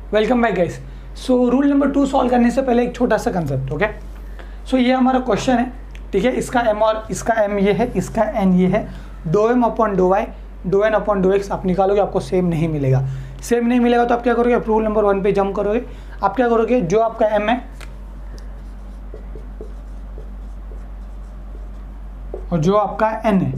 Welcome back guys. So rule number 2 solve करने से पहले एक छोटा सा कंसेप्ट, ओके। सो ये हमारा क्वेश्चन है, ठीक है। इसका m और इसका m ये है, इसका n ये है। Do M upon dough Y do N upon do X आप निकालोगे, आपको सेम नहीं मिलेगा। सेम नहीं मिलेगा तो आप क्या करोगे, आप रूल नंबर 1 पे जंप करोगे। आप क्या करोगे, जो आपका m है और जो आपका n है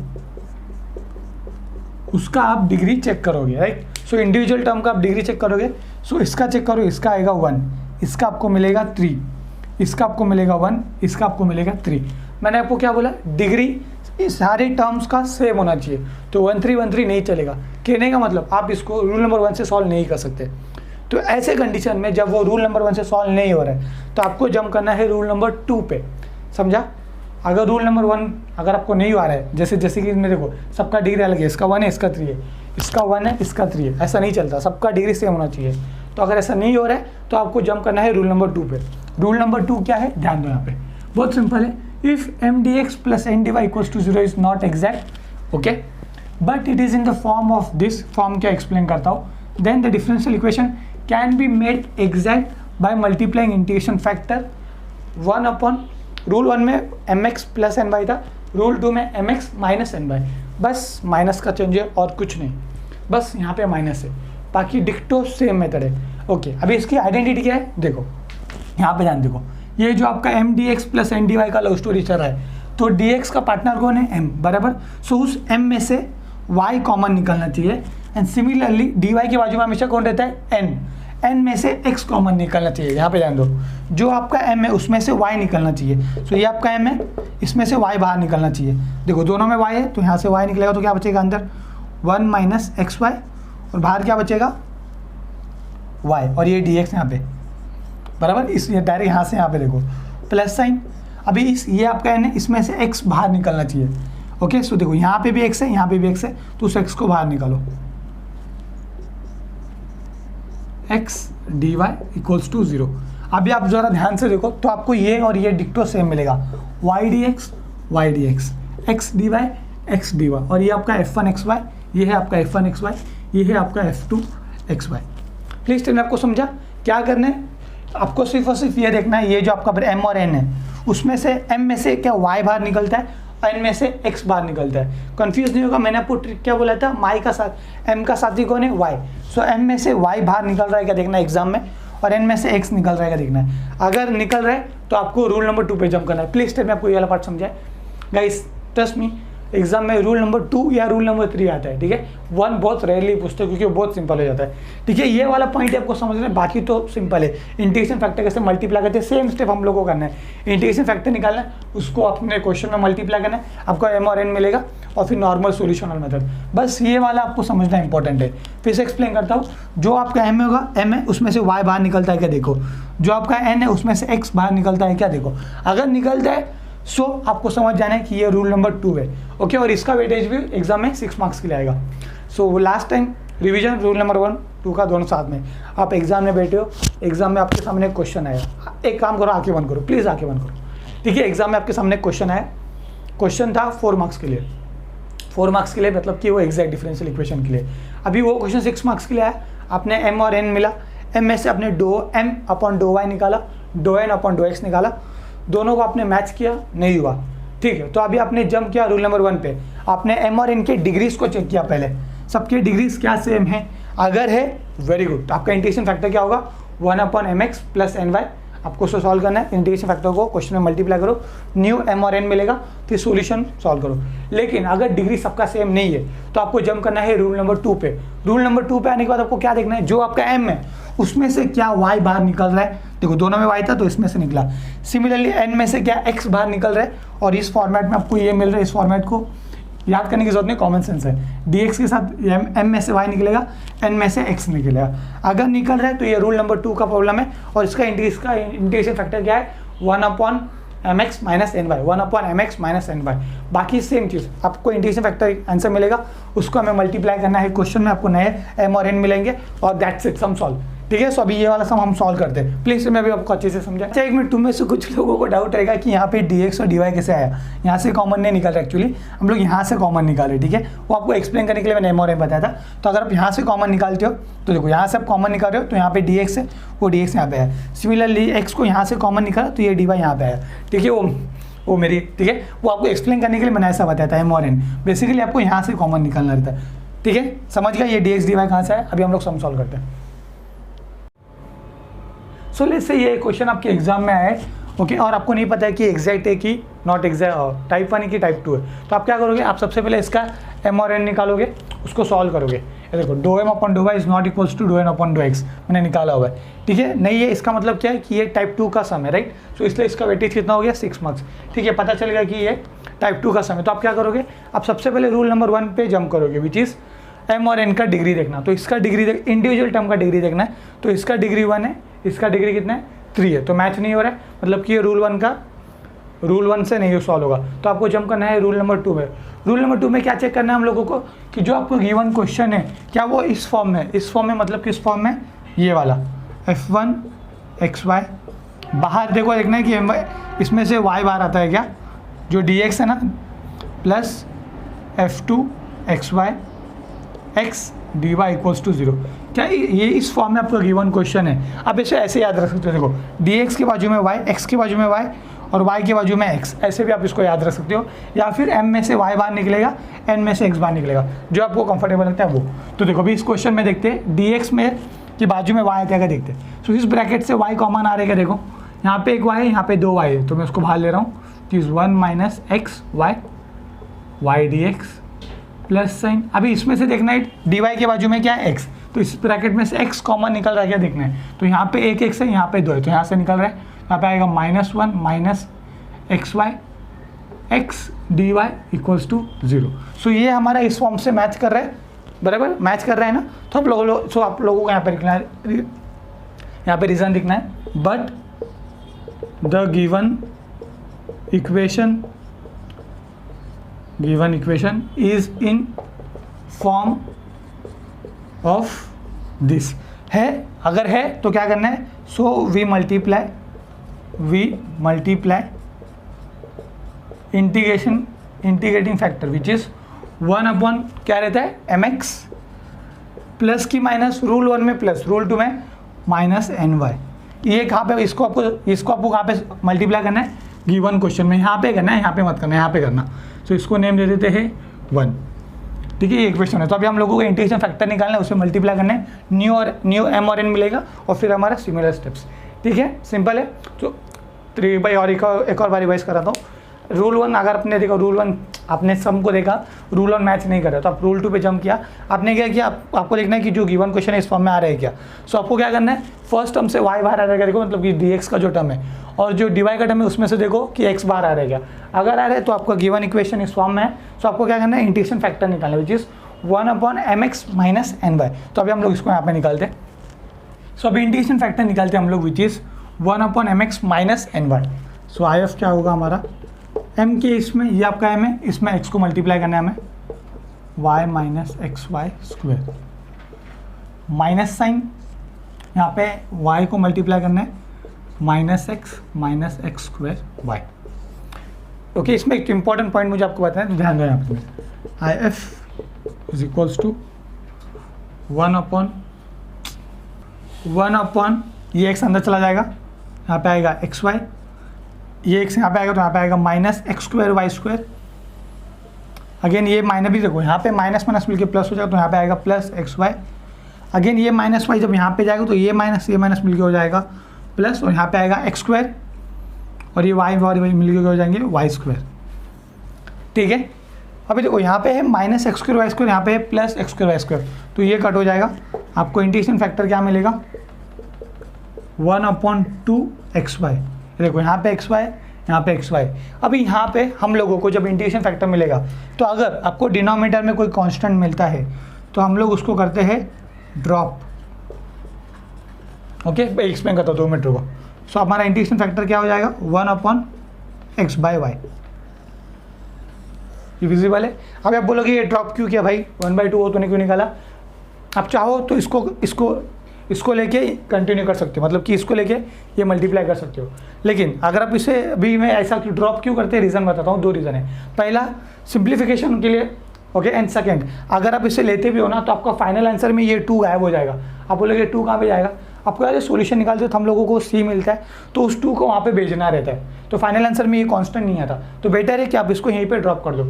उसका आप डिग्री चेक करोगे, राइट। सो इंडिविजुअल टर्म का आप डिग्री चेक करोगे। सो इसका चेक करो, इसका आएगा 1, इसका आपको मिलेगा 3, इसका आपको मिलेगा 1, इसका आपको मिलेगा 3। मैंने आपको क्या बोला, डिग्री इस सारे टर्म्स का सेम होना चाहिए। तो 1 3 1 3 नहीं चलेगा। कहने का मतलब आप इसको रूल नंबर 1 से सॉल्व नहीं कर सकते। तो ऐसे कंडीशन में जब वो रूल नंबर 1 से सॉल्व नहीं हो रहा है तो आपको जंप करना है रूल नंबर 2 पे, समझा। अगर रूल नंबर 1 अगर आपको नहीं आ रहा है, जैसे कि इसमें देखो सबका डिग्री अलग है, इसका 1 है, इसका 3 है, इसका 1 है, इसका 3 है, ऐसा नहीं चलता, सबका डिग्री सेम होना चाहिए। तो अगर ऐसा नहीं हो रहा है तो आपको जंप करना है रूल नंबर 2 पे। रूल नंबर 2 क्या है, ध्यान दो यहाँ पे, बहुत सिंपल है। If M D x plus N D Y equals to 0 is not exact, okay, but it is in the form of this. Form क्या एक्सप्लेन करता हूँ। Then the differential equation can be made exact by multiplying integration factor 1 upon, rule 1 में M x plus N Y था, rule 2 में M x minus N Y. बस minus का change है और कुछ नहीं, बस यहाँ पे माइनस है, बाकी डिक्टो सेम मेथड है, ओके। अभी इसकी आइडेंटिटी क्या है, देखो यहाँ पे ध्यान देखो, ये जो आपका M D x plus N D Y का लव स्टोरी चल रहा है, तो डी एक्स का पार्टनर कौन है, एम, बराबर। सो उस एम में से वाई कॉमन निकलना चाहिए। एंड सिमिलरली डी वाई के बाजू में हमेशा कौन रहता है, एन, एन में से एक्स कॉमन निकलना चाहिए। यहाँ पे ध्यान दो, जो आपका एम है उसमें से वाई निकलना चाहिए। सो ये आपका एम है, इसमें से वाई बाहर निकलना चाहिए। देखो दोनों में वाई है तो यहाँ से वाई निकलेगा, तो क्या बचेगा अंदर 1 माइनस एक्स वाई, और बाहर क्या बचेगा, वाई, और ये डी एक्स यहाँ पे, बराबर। इस ये डायरेक्ट यहाँ से यहाँ पे देखो प्लस साइन। अभी ये आपका एन है, इसमें से एक्स बाहर निकलना चाहिए, ओके। सो देखो यहाँ पे भी एक्स है, यहाँ पे भी एक्स है, तो उस एक्स को बाहर निकालो, X D Y equals to 0। अभी आप ज़रा ध्यान से देखो तो आपको ये और ये डिक्टो सेम मिलेगा, Y D X, X D Y, x D Y, और ये आपका F1 एक्स वाई, ये है आपका F1 एक्स वाई, ये है आपका F2 एक्स वाई। प्लीज़ मैंने आपको समझा क्या करना है, आपको सिर्फ और सिर्फ ये देखना है, ये जो आपका M और N है उसमें से M में से क्या Y बाहर निकलता है, N में से X बाहर निकलता है। कंफ्यूज नहीं होगा, मैंने आपको ट्रिक क्या बोला था, माई का साथ M का साथी कौन है, Y। सो M में से Y बाहर निकल रहा है क्या देखना है एग्जाम में, और N में से X निकल रहा है क्या देखना है। अगर निकल रहा है तो आपको रूल नंबर 2 पे जंप करना है। प्लीज मैं आपको ये वाला पार्ट समझाए गाइस, ट्रस्ट मी, एग्जाम में रूल नंबर 2 या रूल नंबर 3 आता है, ठीक है। 1 बहुत रेयरली पूछते हैं क्योंकि वो बहुत सिंपल हो जाता है, ठीक है। ये वाला पॉइंट आपको समझना है, बाकी तो सिंपल है। इंटीग्रेशन फैक्टर कैसे मल्टीप्लाई करते हैं, सेम स्टेप हम लोग को करना है। इंटीग्रेशन फैक्टर निकालना है, उसको अपने क्वेश्चन में मल्टीप्लाई करना है, आपको एम और एन मिलेगा, और फिर नॉर्मल सोल्यूशनल मेथड। बस ये वाला आपको समझना इंपॉर्टेंट है। फिर से एक्सप्लेन करता हूँ, जो आपका एम होगा, एम है उसमें से वाई बाहर निकलता है क्या देखो, जो आपका एन है उसमें से एक्स बाहर निकलता है क्या देखो। अगर निकलता है सो आपको समझ जाना है कि ये रूल नंबर 2 है, ओके। और इसका वेटेज भी एग्जाम में 6 मार्क्स के लिए आएगा। So last time revision rule number 1 2 का दोनों साथ में। आप एग्जाम में बैठे हो, एग्जाम में आपके सामने क्वेश्चन आया, एक काम करो, आंखें बंद करो, प्लीज़ आंखें बंद करो, ठीक है। एग्जाम में आपके सामने क्वेश्चन आया, क्वेश्चन था 4 मार्क्स के लिए, 4 मार्क्स के लिए मतलब कि वो एग्जैक्ट डिफरेंशियल इक्वेशन के लिए। अभी वो क्वेश्चन 6 मार्क्स के लिए आया, आपने एम और एन मिला, एम में से आपने do M upon dough Y निकाला, do N upon do X निकाला, दोनों को आपने मैच किया, नहीं हुआ, ठीक है। तो अभी आपने जंप किया रूल नंबर 1 पे, आपने एम और एन के डिग्रीज को चेक किया पहले, सबके डिग्रीज क्या सेम है, अगर है वेरी गुड, तो आपका इंटीग्रेशन फैक्टर क्या होगा, 1 upon M x plus N Y. आपको उसको सॉल्व करना है, इंटीग्रेशन फैक्टर को क्वेश्चन में मल्टीप्लाई करो, न्यू एम और एन मिलेगा, फिर सॉल्यूशन सॉल्व करो। लेकिन अगर डिग्री सबका सेम नहीं है तो आपको जंप करना है रूल नंबर 2 पे। रूल नंबर 2 पे आने के बाद आपको क्या देखना है, जो आपका एम है उसमें से क्या वाई बाहर निकल रहा है, देखो दोनों में वाई था तो इसमें से निकला। सिमिलरली एन में से क्या एक्स बाहर निकल रहा है, और इस फॉर्मेट में आपको ये मिल रहा है। इस फॉर्मेट को याद करने की जरूरत नहीं, कॉमन सेंस है। डी एक्स के साथ एम में से वाई निकलेगा, एन में से एक्स निकलेगा। अगर निकल रहा है तो ये रूल नंबर 2 का प्रॉब्लम है, और इसका इंटीग्रेशन फैक्टर क्या है, 1 upon M x minus N y, 1 upon M x minus N y. बाकी सेम चीज़, आपको इंटीग्रेशन फैक्टर आंसर मिलेगा, उसको हमें मल्टीप्लाई करना है, क्वेश्चन में आपको नए एम और एन मिलेंगे, और दैट्स इट, सम सॉल्व। ठीक है। सो अभी ये वाला सम हम सॉल्व करते हैं, प्लीज मैं अभी आपको अच्छे से समझा। अच्छा एक मिनट, तुम में से कुछ लोगों को डाउट रहेगा कि यहाँ पे dx और dy कैसे आया, यहाँ से कॉमन नहीं निकाल रहे, एक्चुअली हम लोग यहाँ से कॉमन निकाले, ठीक है। वो आपको एक्सप्लेन करने के लिए मैंने m और n बताया था। तो अगर आप यहाँ से कॉमन निकालते हो तो देखो यहाँ से आप कॉमन निकाल रहे हो तो यहाँ पे dx है, वो dx यहाँ पे है। सिमिलरली x को यहाँ से कॉमन निकाला तो ये dy यहाँ पे है, ठीक है। वो मेरी, ठीक है, वो आपको एक्सप्लेन करने के लिए मैंने ऐसा बताया था m और n, बेसिकली आपको यहाँ से कॉमन निकालना रहता है, ठीक है। समझ गया ये dx dy कहाँ से है। अभी हम लोग सम सॉल्व करते हैं। सो लेट्स से ये क्वेश्चन आपके एग्जाम में आया है, ओके, और आपको नहीं पता है कि एग्जैक्ट है कि नॉट एग्जैक्ट, टाइप 1 है कि टाइप 2 है। तो आप क्या करोगे, आप सबसे पहले इसका m और n निकालोगे, उसको सॉल्व करोगे। ये देखो डो m upon dough y is not equals to डो n अपॉन डो x मैंने निकाला हुआ है, ठीक है। नहीं है इसका मतलब क्या है कि ये टाइप 2 का सम है, राइट। तो इसलिए इसका वेटेज कितना हो गया 6 मार्क्स, ठीक है। पता चल गया कि ये टाइप 2 का सम है। तो आप क्या करोगे, आप सबसे पहले रूल नंबर 1 पे जंप करोगे, विच इज़ m और n का डिग्री देखना। तो इसका डिग्री इंडिविजुअल टर्म का डिग्री देखना है। तो इसका डिग्री 1 है, इसका डिग्री कितना है 3 है, तो मैच नहीं हो रहा है, मतलब कि ये रूल 1 से नहीं सॉल्व होगा। तो आपको जंप करना है रूल नंबर 2 में। रूल नंबर 2 में क्या चेक करना है हम लोगों को कि जो आपको गिवन क्वेश्चन है क्या वो इस फॉर्म में, इस फॉर्म में मतलब किस फॉर्म में, ये वाला f1 xy, बाहर देखो देखना है कि इसमें से y बाहर आता है क्या, जो dx है ना, plus f2 xy x dy equals to 0। क्या ये इस फॉर्म में आपका गिवन क्वेश्चन है। अब इसे ऐसे याद रख सकते हो, देखो dx के बाजू में y, x के बाजू में y और y के बाजू में x, ऐसे भी आप इसको याद रख सकते हो। या फिर m में से y बाहर निकलेगा, n में से x बाहर निकलेगा, जो आपको कंफर्टेबल लगता है वो। तो देखो अभी इस क्वेश्चन में देखते हैं dx में के बाजू में y क्या देखते हैं। तो इस ब्रैकेट से y कॉमन आ रहेगा, देखो यहाँ पे एक y है, यहाँ पे 2 y है, तो मैं उसको बाहर ले रहा हूँ, तो इस 1 minus x y y D x plus sine. अभी इसमें से देखना है डी वाई के बाजू में क्या है x, तो इस ब्रैकेट में से x कॉमन निकल रहा है क्या देखना है। तो यहाँ पे एक x है, यहाँ पे 2 है, तो यहाँ से निकल रहा है, यहाँ पे आएगा -1 minus x y x D Y equals to 0। So ये हमारा इस फॉर्म से मैच कर रहा है, बराबर मैच कर रहा है ना। तो आप लोगों को यहाँ पे लिखना है, यहाँ पे रीज़न लिखना है, but the given equation is in form of this है। अगर है तो क्या करना है, so we multiply integrating factor which is 1 upon क्या रहता है mx प्लस की माइनस रूल 1 में प्लस रूल 2 में माइनस ny। ये कहाँ पे, इसको आपको कहाँ पे मल्टीप्लाई करना है, गिवन क्वेश्चन में यहाँ पे करना है, यहाँ पे मत करना, यहाँ पे करना। तो इसको नेम दे देते हैं 1, ठीक है। ये इक्वेशन है। तो अभी हम लोगों को इंटीग्रेशन फैक्टर निकालना है, उसमें मल्टीप्लाई करना है, न्यू m और n मिलेगा और फिर हमारा सिमिलर स्टेप्स, ठीक है, सिंपल है। तो 3 बाई और एक और बार रिवाइज कराता हूँ। रूल 1 अगर आपने देखा, रूल 1 आपने सम को देखा, रूल 1 मैच नहीं कर रहा तो आप रूल 2 पे जंप किया, आपने क्या किया, आपको देखना है कि जो गिवन क्वेश्चन है इस फॉर्म में आ रहा है क्या। सो आपको क्या करना है, फर्स्ट टर्म से y बाहर आ रहेगा, देखो मतलब कि dx का जो टर्म है, और जो dy का टर्म है उसमें से देखो कि x बाहर आ रहेगा। अगर आ रहा है तो आपका गिवन इक्वेशन इस फॉर्म में है। सो आपको क्या करना है, इंटीग्रेशन फैक्टर निकालना है विच is 1 upon mx minus ny। तो अभी हम लोग इसको यहाँ पे निकालते हैं। सो अभी इंटीग्रेशन फैक्टर निकालते हैं हम लोग विच is 1 upon mx minus ny। So I F क्या होगा हमारा, m के इसमें ये आपका m है, इसमें x को मल्टीप्लाई करना है हमें, y minus x y square minus sine, यहाँ पे y को मल्टीप्लाई करना है minus x square y. Okay, इसमें एक इंपॉर्टेंट पॉइंट मुझे आपको बताना है, ध्यान दो यहाँ पे, I F is equals to 1 upon ये x अंदर चला जाएगा, यहाँ पे आएगा एक्स वाई, ये x यहाँ पे आएगा तो यहाँ पे आएगा minus x square y square. Again ये माइनस भी देखो, यहाँ पे माइनस माइनस मिलके प्लस हो जाएगा तो यहाँ पे आएगा प्लस एक्स वाई। अगेन ये माइनस वाई जब यहाँ पे जाएगा तो ये माइनस मिलके हो जाएगा प्लस, और यहाँ पे आएगा एक्स स्क्वायर, और ये वाई मिलके हो जाएंगे वाई स्क्वायर, ठीक है। अभी देखो यहाँ पे है minus x square y square, यहाँ पे है plus x square y square, तो ये कट हो जाएगा। आपको इंटीग्रेशन फैक्टर क्या मिलेगा, 1 अपॉन 2 एक्स वाई। देखो यहाँ पे एक्स वाई, यहाँ पे एक्स वाई। अभी यहाँ पे हम लोगों को जब इंटीग्रेशन फैक्टर मिलेगा तो अगर आपको डिनोमिनेटर में कोई कांस्टेंट मिलता है तो हम लोग उसको करते हैं ड्रॉप। ओके, मैं एक्सप्लेन करता हूँ 2 मिनट रुको। सो हमारा इंटीग्रेशन फैक्टर क्या हो जाएगा, 1 अपॉन एक्स बाई वाई। ये विजिबल है। अब आप बोलोगे ये ड्रॉप क्यों किया भाई, 1/2 हो तो नहीं क्यों निकाला। आप चाहो तो इसको इसको लेके कंटिन्यू कर सकते हो, मतलब कि इसको लेके ये मल्टीप्लाई कर सकते हो। लेकिन अगर आप इसे अभी मैं ऐसा ड्रॉप क्यों करते हैं, रीज़न बताता हूँ। 2 रीज़न है। पहला सिंप्लीफिकेशन के लिए, ओके, एंड सेकेंड अगर आप इसे लेते भी हो ना तो आपका फाइनल आंसर में ये 2 गायब हो जाएगा। आप बोलोगे 2 कहाँ पे जाएगा, आपको यार सोल्यूशन निकालते हो तो हम लोगों को C मिलता है, तो उस 2 को वहाँ पे भेजना रहता है, तो फाइनल आंसर में ये कांस्टेंट नहीं आता। तो बेटर है कि आप इसको यहीं पे ड्रॉप कर दो।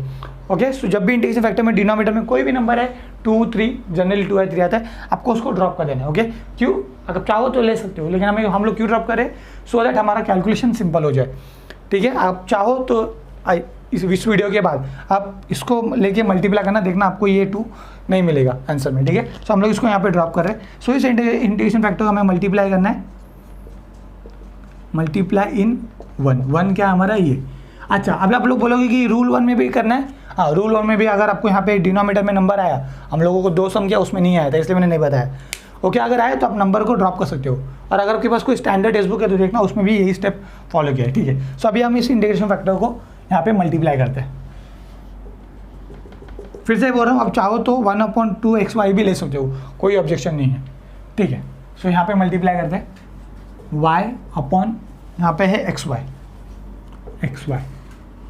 ओके, सो जब भी इंटीग्रेशन फैक्टर में डिनोमिनेटर में कोई भी नंबर है 2, 3, जनरली 2 या 3 आता है, आपको उसको ड्रॉप कर देना है। ओके, क्यों, अगर चाहो तो ले सकते हो, लेकिन हम लोग क्यों ड्रॉप करें, सो दैट हमारा कैलकुलेशन सिंपल हो जाए। ठीक है, आप चाहो तो इस वीडियो के बाद आप इसको लेके मल्टीप्लाई करना, देखना आपको ये 2 नहीं मिलेगा आंसर में। ठीक है, सो हम लोग इसको यहाँ पे ड्रॉप कर रहे हैं। सो इस इंटीग्रेशन फैक्टर को हमें मल्टीप्लाई करना है, मल्टीप्लाई इन 1 क्या हमारा ये। अच्छा, अब आप लोग बोलोगे कि रूल 1 में भी करना है। हाँ, रूल 1 में भी अगर आपको यहाँ पे डिनोमिनेटर में नंबर आया, हम लोगों को 2 सम किया उसमें नहीं आया था, इसलिए मैंने नहीं बताया। ओके, अगर आए तो आप नंबर को ड्रॉप कर सकते हो, और अगर आपके पास कोई स्टैंडर्ड टेक्स्ट है तो देखना उसमें भी यही स्टेप फॉलो किया है। ठीक है, सो अभी हम इस इंटीग्रेशन फैक्टर को यहाँ पे मल्टीप्लाई करते हैं। फिर से बोल रहा हूँ, आप चाहो तो 1/2xy भी ले सकते हो, कोई ऑब्जेक्शन नहीं है। ठीक है, सो यहाँ पे मल्टीप्लाई करते हैं, y अपॉन यहाँ पे है xy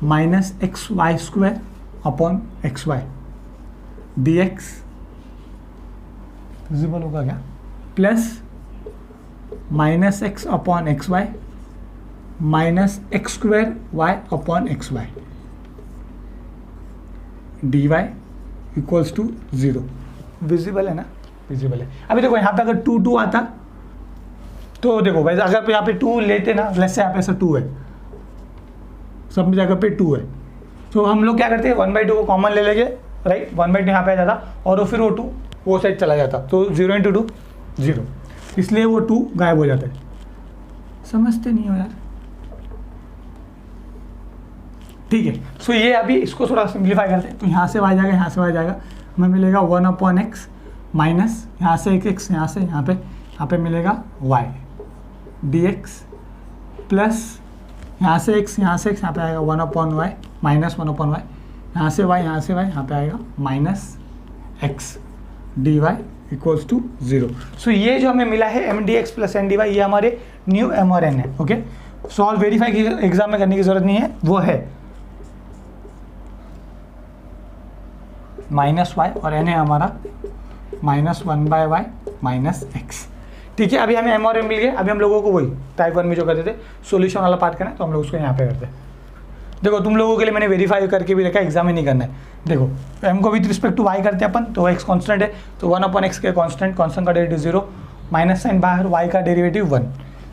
minus xy² upon xy dx visible होगा क्या, plus minus x upon xy minus x² y upon xy dy equals to 0। Visible है ना, विजिबल है। अभी देखो यहाँ पे अगर 2 आता तो देखो वैसे अगर यहाँ पे 2 लेते ना, लेट्स से यहाँ पे ऐसा 2 है, सब जगह पे 2 है, तो हम लोग क्या करते हैं 1/2 को कॉमन ले लेंगे, राइट। 1/2 यहाँ पे आ जाता और फिर वो 2 वो साइड चला जाता, तो 0 × 2 0, इसलिए वो 2 गायब हो जाता है। समझते नहीं हो यार। ठीक है, सो ये अभी इसको थोड़ा सिंप्लीफाई करते हैं, तो यहाँ से y जाएगा, यहाँ से y जाएगा, हमें मिलेगा 1/x माइनस यहाँ से एक x, यहाँ से यहाँ पे मिलेगा y dx प्लस यहाँ से x, यहाँ से x, यहाँ पे आएगा 1/y माइनस 1/y, यहाँ से y, यहाँ से y, यहाँ पे आएगा minus x dy equals to 0। So ये जो हमें मिला है mdx प्लस ndy, ये हमारे न्यू m और n है। ओके, सॉल्व वेरीफाई की एग्जाम में करने की जरूरत नहीं है, वो है माइनस y और n है हमारा माइनस 1/y माइनस x। ठीक है, अभी हमें m और n मिल गए। अभी हम लोगों को वही टाइप 1 में जो करते थे सॉल्यूशन वाला पार्ट करना है, तो हम लोग उसको यहाँ पे करते हैं। देखो तुम लोगों के लिए मैंने वेरीफाई करके भी रखा है, एग्जाम में नहीं करना है। देखो m को विद रिस्पेक्ट टू y करते हैं अपन, तो x कांस्टेंट है, तो 1/x के कांस्टेंट का डेरिवेटिव 0, माइनस साइन बाहर, y का डेरिवेटिव 1।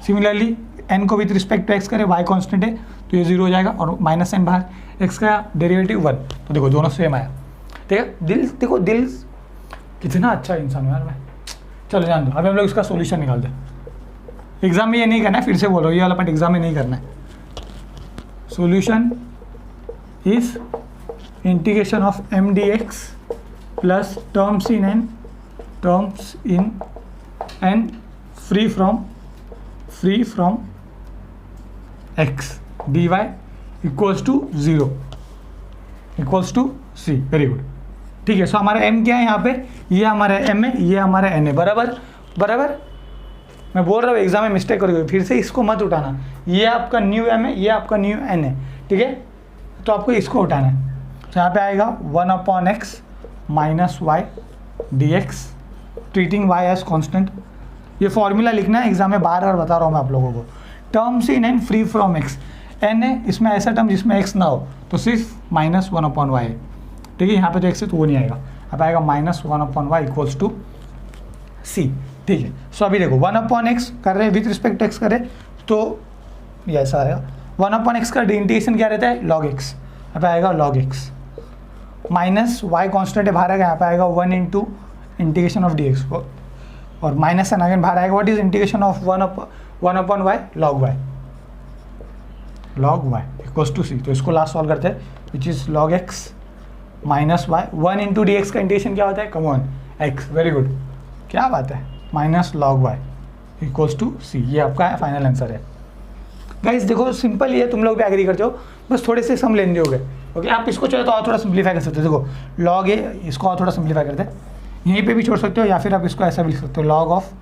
सिमिलरली n को विद रिस्पेक्ट टू x करें, y कांस्टेंट है तो ये 0 हो जाएगा, और माइनस साइन बाहर, x का डेरिवेटिव 1, तो देखो दोनों सेम आया। ठीक है, देखो दिल कितना अच्छा इंसान हूँ यार मैं। चलो जान दो, अभी हम लोग इसका सॉल्यूशन निकालते हैं। एग्जाम में ये नहीं करना है, फिर से बोलो, ये वाला पार्ट एग्जाम में नहीं करना है। Solution is integration of m dx plus terms in n free from x dy equals to 0 equals to c। Very good. ठीक है, सो हमारा m क्या है यहाँ पे, ये हमारा m है, ये हमारा n है, बराबर। मैं बोल रहा हूँ एग्जाम में मिस्टेक करोगे, फिर से इसको मत उठाना। ये आपका न्यू m है, ये आपका न्यू n है। ठीक है, तो आपको इसको उठाना है, तो यहाँ पे आएगा 1/x minus y dx treating y as constant. ये फॉर्मूला लिखना है, एग्जाम में बार बार बता रहा हूँ मैं आप लोगों को। Terms in n free from x, n है, इसमें ऐसा टर्म जिसमें x ना हो, तो सिर्फ माइनस 1/y है। ठीक है, यहाँ पे जो x है तो वो नहीं आएगा, अब आएगा minus 1/y equals to c। ठीक है, सो अभी देखो 1/x कर रहे हैं, विथ रिस्पेक्ट x करें तो ये ऐसा आएगा। 1/x का इंटीग्रेशन क्या रहता है, log x, यहाँ पे आएगा log x minus y constant है, बाहर आएगा, यहाँ पे आएगा 1 इंटू इंटीग्रेशन ऑफ dx, और माइनस एन अगेन बाहर आएगा। What is integration of 1/y, log y equals to c। तो इसको लास्ट सॉल्व करते हैं, which is log x minus y, 1 into dx का इंटीग्रेशन क्या होता है, come on x। Very good, क्या बात है, minus log y equals to c। ये आपका फाइनल आंसर है। गाइस देखो सिंपल ही है, तुम लोग भी एग्री करते हो, बस थोड़े से सम लेने होगे। ओके, आप इसको चाहे तो और थोड़ा सिंप्लीफाई कर सकते हो। देखो log a, इसको और थोड़ा सिंप्लीफाई करते हैं, यहीं पे भी छोड़ सकते हो, या फिर आप इसको ऐसा भी लिख सकते हो, log of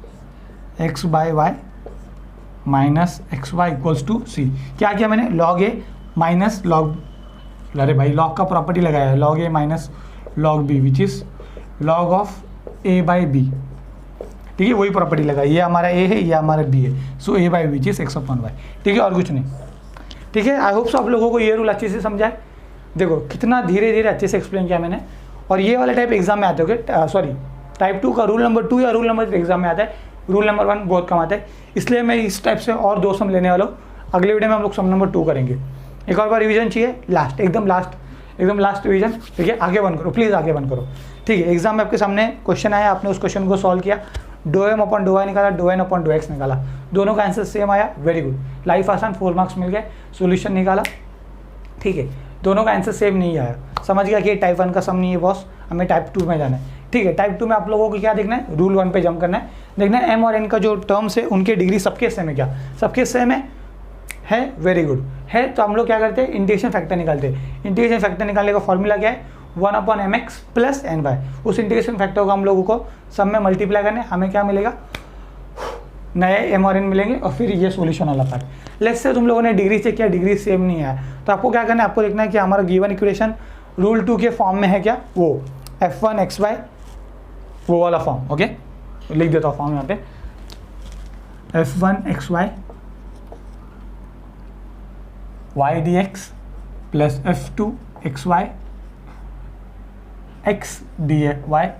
X by Y minus x Y equals to C. क्या किया मैंने, लॉग ए माइनस लॉग, अरे भाई लॉग का प्रॉपर्टी लगाया है, log a minus log b which is log of a by b. ठीक है, वही प्रॉपर्टी लगाई, ये हमारा ए है, ये हमारा बी है, so A by which is X upon Y. ठीक है, और कुछ नहीं। ठीक है, आई होप सो आप लोगों को ये रूल अच्छे से समझा है। देखो कितना धीरे धीरे अच्छे से एक्सप्लेन किया मैंने। और ये वाला टाइप एग्जाम में आते हो, सॉरी टाइप 2 का रूल नंबर 2 या रूल नंबर 3 एग्जाम में आता है, रूल नंबर 1 बहुत कम आता है, इसलिए मैं इस टाइप से और 2 सम लेने वाला हूँ। अगले वीडियो में हम लोग सम नंबर 2 करेंगे। एक और बार रिवीजन चाहिए, लास्ट एकदम लास्ट रिवीजन। ठीक है, आगे बंद करो प्लीज़, आगे बंद करो। ठीक है, एग्जाम में आपके सामने क्वेश्चन आया, आपने उस क्वेश्चन को सॉल्व किया, do M upon dough Y निकाला, do N upon do X निकाला, दोनों का आंसर सेम आया, वेरी गुड, लाइफ आसान, 4 मार्क्स मिल गए, सोल्यूशन निकाला। ठीक है, दोनों का आंसर सेम नहीं आया, समझ गया कि टाइप 1 का सम नहीं है बॉस, हमें टाइप 2 में जाना है। ठीक है, टाइप 2 में आप लोगों को क्या देखना है, रूल 1 पे जंप करना है, देखना है एम और एन का जो टर्म्स है उनके डिग्री सबके सेम है क्या, सबके सेम है, वेरी गुड है। तो हम लोग क्या करते हैं, इंटीग्रेशन फैक्टर निकालते हैं। इंटीग्रेशन फैक्टर निकालने का फॉर्मूला क्या है, 1 upon M x plus N y. उस इंटीग्रेशन फैक्टर को हम लोगों को सब में मल्टीप्लाई करने, हमें क्या मिलेगा, नए एम और एन मिलेंगे, और फिर ये सोल्यूशन वाला पार्ट। लेट्स से तुम लोगों ने डिग्री चेक किया, डिग्री सेम नहीं है, तो आपको क्या करना है, आपको देखना है कि हमारा गिवन इक्वेशन रूल 2 के फॉर्म में है क्या, वो f1 xy वो वाला फॉर्म। ओके, लिख देता हूँ फॉर्म यहाँ पे, f1 xy y dx plus f2 xy x dy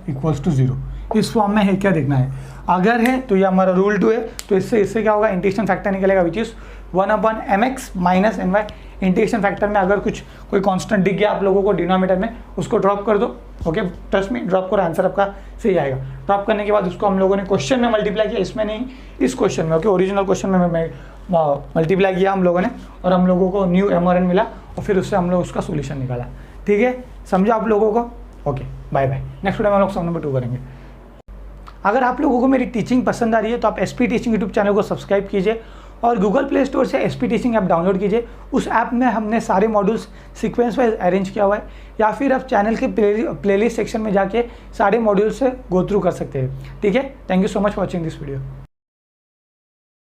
equals to 0। इस फॉर्म में है क्या देखना है, अगर है तो ये हमारा रूल 2 है, तो इससे क्या होगा, इंटीग्रेशन फैक्टर निकलेगा which is 1 upon M x minus N y. Integration factor में अगर कुछ कोई कांस्टेंट दिख गया आप लोगों को डिनोमिनेटर में, उसको ड्रॉप कर दो। ओके, ट्रस्ट में ड्रॉप करो, आंसर आपका सही आएगा। ड्रॉप करने के बाद उसको हम लोगों ने क्वेश्चन में मल्टीप्लाई किया, इसमें नहीं, इस क्वेश्चन में। ओके, ओरिजिनल क्वेश्चन में मल्टीप्लाई किया हम लोगों ने, और हम लोगों को न्यू एम और एन मिला, और फिर उससे हम लोग उसका सोल्यूशन निकाला। ठीक है, समझा आप लोगों को। Okay, bye bye, next video में हम लोग सम नंबर 2 करेंगे। अगर आप लोगों को मेरी टीचिंग पसंद आ रही है तो आप एसपी टीचिंग यूट्यूब चैनल को सब्सक्राइब कीजिए, और गूगल प्ले स्टोर से एसपी टीचिंग ऐप डाउनलोड कीजिए। उस ऐप में हमने सारे मॉड्यूल्स सीक्वेंस वाइज अरेंज किया हुआ है, या फिर आप चैनल के प्लेलिस्ट सेक्शन में जाके सारे मॉड्यूल्स से गो थ्रू कर सकते हैं। ठीक है, thank you so much for watching this video.